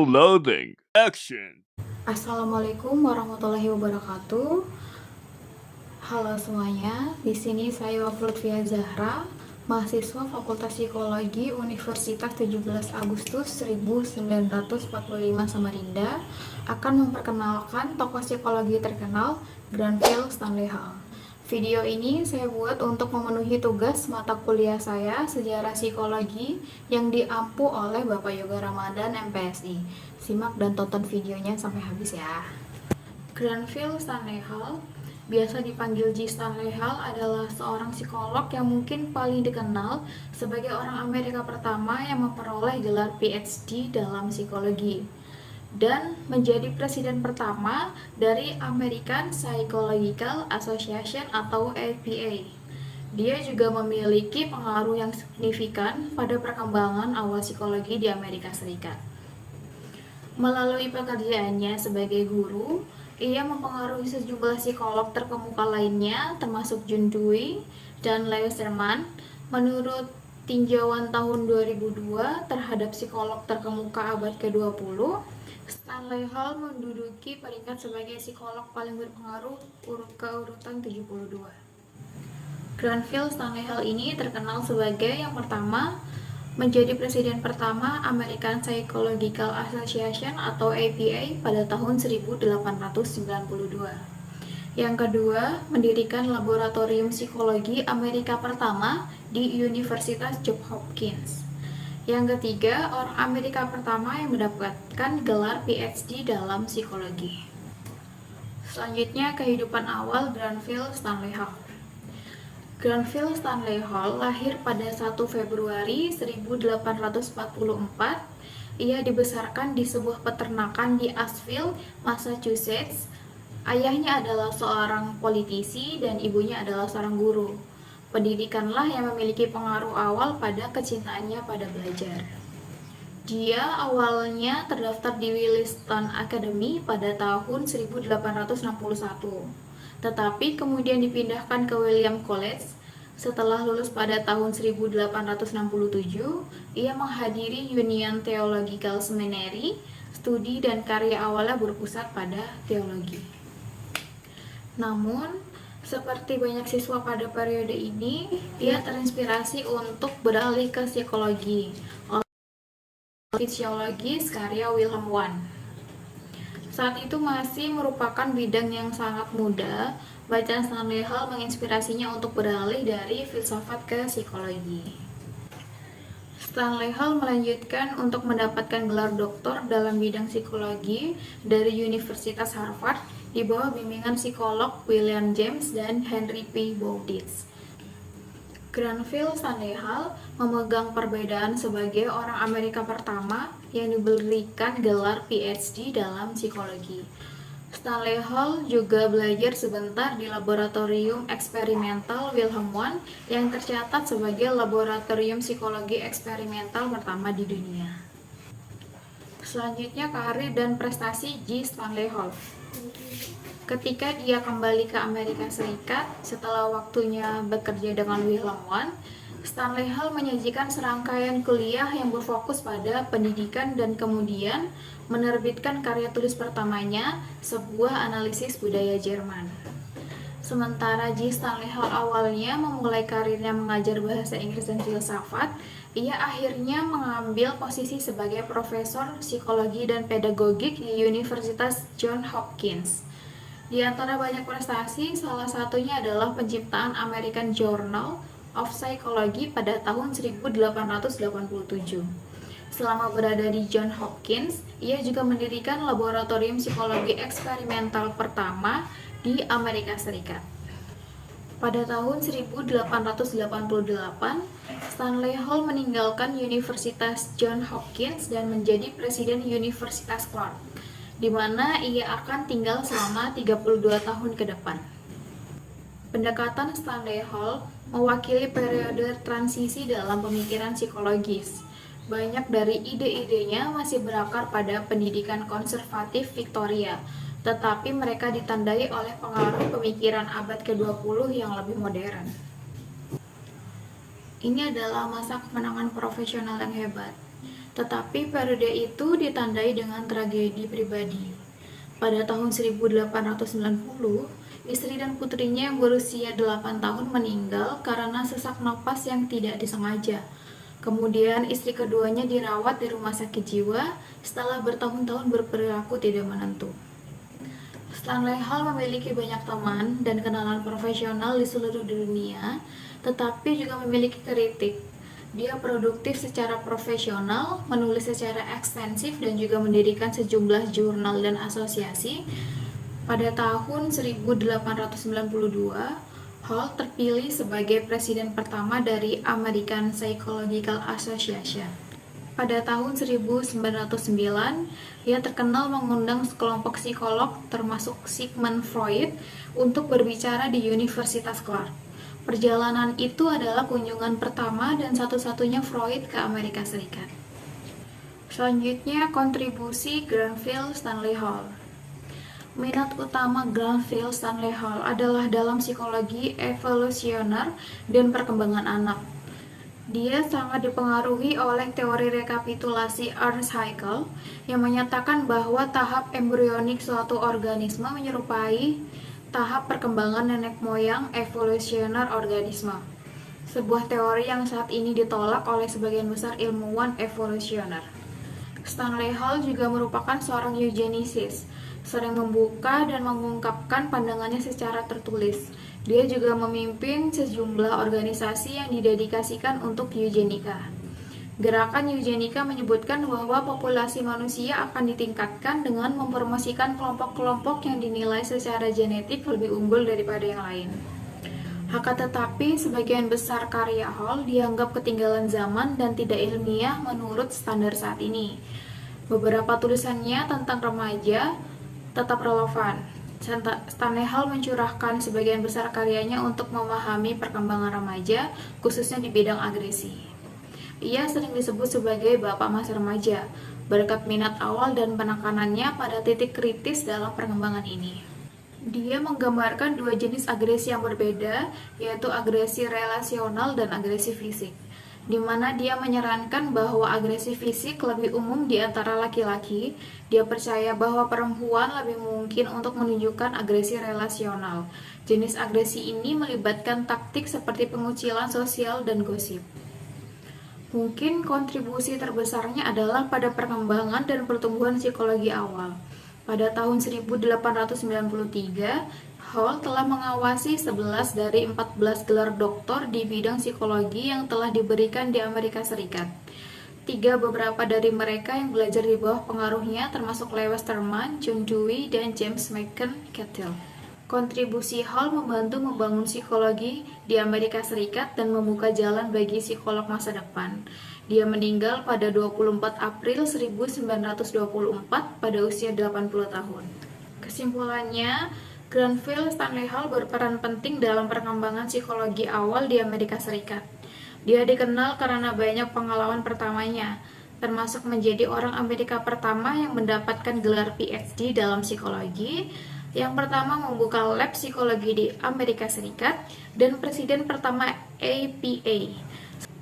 loading. Action. Assalamualaikum warahmatullahi wabarakatuh. Halo semuanya, di sini saya Lutfia Zahra, mahasiswa Fakultas Psikologi Universitas 17 Agustus 1945 Samarinda, akan memperkenalkan tokoh psikologi terkenal Granville Stanley Hall. Video ini saya buat untuk memenuhi tugas mata kuliah saya Sejarah Psikologi yang diampu oleh Bapak Yoga Ramadan MPSI. Simak dan tonton videonya sampai habis ya. Granville Stanley Hall, biasa dipanggil G. Stanley Hall, adalah seorang psikolog yang mungkin paling dikenal sebagai orang Amerika pertama yang memperoleh gelar PhD dalam psikologi dan menjadi presiden pertama dari American Psychological Association atau APA. Dia juga memiliki pengaruh yang signifikan pada perkembangan awal psikologi di Amerika Serikat. Melalui pekerjaannya sebagai guru, ia mempengaruhi sejumlah psikolog terkemuka lainnya, termasuk John Dewey dan Leo Sherman. Menurut tinjauan tahun 2002 terhadap psikolog terkemuka abad ke-20, Stanley Hall menduduki peringkat sebagai psikolog paling berpengaruh ke urutan 72. Granville Stanley Hall ini terkenal sebagai yang pertama menjadi presiden pertama American Psychological Association atau APA pada tahun 1892. Yang kedua, mendirikan laboratorium psikologi Amerika pertama di Universitas Johns Hopkins. Yang ketiga, orang Amerika pertama yang mendapatkan gelar PhD dalam psikologi. Selanjutnya, kehidupan awal Granville Stanley Hall. Granville Stanley Hall lahir pada 1 Februari 1844. Ia dibesarkan di sebuah peternakan di Asheville, Massachusetts. Ayahnya adalah seorang politisi dan ibunya adalah seorang guru. Pendidikanlah yang memiliki pengaruh awal pada kecintaannya pada belajar. Dia awalnya terdaftar di Williston Academy pada tahun 1861, tetapi kemudian dipindahkan ke William College. Setelah lulus pada tahun 1867, ia menghadiri Union Theological Seminary. Studi dan karya awalnya berpusat pada teologi. Namun, seperti banyak siswa pada periode ini, ia terinspirasi untuk beralih ke psikologi oleh fisiologis karya Wilhelm Wundt. Saat itu masih merupakan bidang yang sangat muda, bacaan Stanley Hall menginspirasinya untuk beralih dari filsafat ke psikologi. Stanley Hall melanjutkan untuk mendapatkan gelar doktor dalam bidang psikologi dari Universitas Harvard di bawah bimbingan psikolog William James dan Henry P. Bowditch. Granville Stanley Hall memegang perbedaan sebagai orang Amerika pertama yang diberikan gelar PhD dalam psikologi. Stanley Hall juga belajar sebentar di laboratorium eksperimental Wilhelm Wundt yang tercatat sebagai laboratorium psikologi eksperimental pertama di dunia. Selanjutnya, karir dan prestasi G. Stanley Hall. Ketika dia kembali ke Amerika Serikat setelah waktunya bekerja dengan Wilhelm Wundt, Stanley Hall menyajikan serangkaian kuliah yang berfokus pada pendidikan dan kemudian menerbitkan karya tulis pertamanya, sebuah analisis budaya Jerman. Sementara G. Stanley Hall awalnya memulai karirnya mengajar bahasa Inggris dan filsafat, ia akhirnya mengambil posisi sebagai profesor psikologi dan pedagogik di Universitas Johns Hopkins. Di antara banyak prestasi, salah satunya adalah penciptaan American Journal of Psychology pada tahun 1887. Selama berada di Johns Hopkins, ia juga mendirikan laboratorium psikologi eksperimental pertama di Amerika Serikat. Pada tahun 1888, Stanley Hall meninggalkan Universitas Johns Hopkins dan menjadi presiden Universitas Clark, di mana ia akan tinggal selama 32 tahun ke depan. Pendekatan Stanley Hall mewakili periode transisi dalam pemikiran psikologis. Banyak dari ide-idenya masih berakar pada pendidikan konservatif Victoria, tetapi mereka ditandai oleh pengaruh pemikiran abad ke-20 yang lebih modern. Ini adalah masa kemenangan profesional yang hebat. Tetapi periode itu ditandai dengan tragedi pribadi. Pada tahun 1890, istri dan putrinya yang berusia 8 tahun meninggal karena sesak napas yang tidak disengaja. Kemudian istri keduanya dirawat di rumah sakit jiwa setelah bertahun-tahun berperilaku tidak menentu. Stanley Hall memiliki banyak teman dan kenalan profesional di seluruh dunia, tetapi juga memiliki kritik. Dia produktif secara profesional, menulis secara ekstensif, dan juga mendirikan sejumlah jurnal dan asosiasi. Pada tahun 1892, Hall terpilih sebagai presiden pertama dari American Psychological Association. Pada tahun 1909, ia terkenal mengundang sekelompok psikolog termasuk Sigmund Freud untuk berbicara di Universitas Clark. Perjalanan itu adalah kunjungan pertama dan satu-satunya Freud ke Amerika Serikat. Selanjutnya, kontribusi Granville Stanley Hall. Minat utama Granville Stanley Hall adalah dalam psikologi evolusioner dan perkembangan anak. Dia sangat dipengaruhi oleh teori rekapitulasi Ernst Haeckel yang menyatakan bahwa tahap embrionik suatu organisme menyerupai tahap perkembangan nenek moyang evolusioner organisme. Sebuah teori yang saat ini ditolak oleh sebagian besar ilmuwan evolusioner. Stanley Hall juga merupakan seorang eugenicist, sering membuka dan mengungkapkan pandangannya secara tertulis. Dia juga memimpin sejumlah organisasi yang didedikasikan untuk eugenika. Gerakan eugenika menyebutkan bahwa populasi manusia akan ditingkatkan dengan mempromosikan kelompok-kelompok yang dinilai secara genetik lebih unggul daripada yang lain. Akan tetapi, sebagian besar karya Hall dianggap ketinggalan zaman dan tidak ilmiah menurut standar saat ini. Beberapa tulisannya tentang remaja tetap relevan. Stanley Hall mencurahkan sebagian besar karyanya untuk memahami perkembangan remaja, khususnya di bidang agresi. Ia sering disebut sebagai Bapak Masa Remaja, berkat minat awal dan penekanannya pada titik kritis dalam perkembangan ini. Dia menggambarkan dua jenis agresi yang berbeda, yaitu agresi relasional dan agresi fisik, di mana dia menyarankan bahwa agresi fisik lebih umum di antara laki-laki. Dia percaya bahwa perempuan lebih mungkin untuk menunjukkan agresi relasional. Jenis agresi ini melibatkan taktik seperti pengucilan sosial dan gosip. Mungkin kontribusi terbesarnya adalah pada perkembangan dan pertumbuhan psikologi awal. Pada tahun 1893, Hall telah mengawasi 11 dari 14 gelar doktor di bidang psikologi yang telah diberikan di Amerika Serikat. Beberapa dari mereka yang belajar di bawah pengaruhnya termasuk Lewis Terman, John Dewey, dan James McCain-Cattell. Kontribusi Hall membantu membangun psikologi di Amerika Serikat dan membuka jalan bagi psikolog masa depan. Dia meninggal pada 24 April 1924 pada usia 80 tahun. Kesimpulannya, Granville Stanley Hall berperan penting dalam perkembangan psikologi awal di Amerika Serikat. Dia dikenal karena banyak pengalaman pertamanya, termasuk menjadi orang Amerika pertama yang mendapatkan gelar PhD dalam psikologi, yang pertama membuka lab psikologi di Amerika Serikat, dan presiden pertama APA.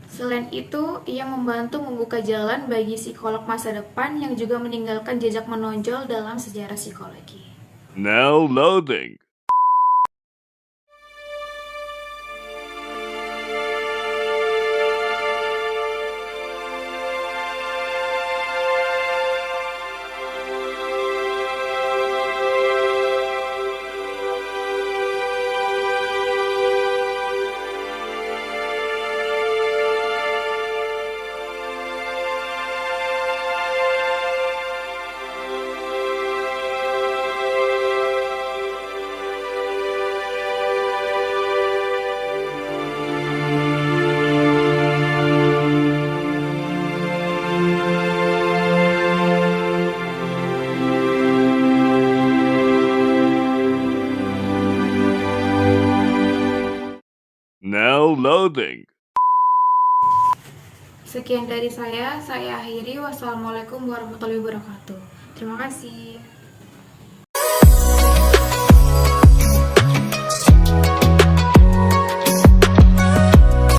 Selain itu, ia membantu membuka jalan bagi psikolog masa depan yang juga meninggalkan jejak menonjol dalam sejarah psikologi. Now loading. Now loading. Sekian dari saya akhiri. Wassalamualaikum warahmatullahi wabarakatuh. Terima kasih.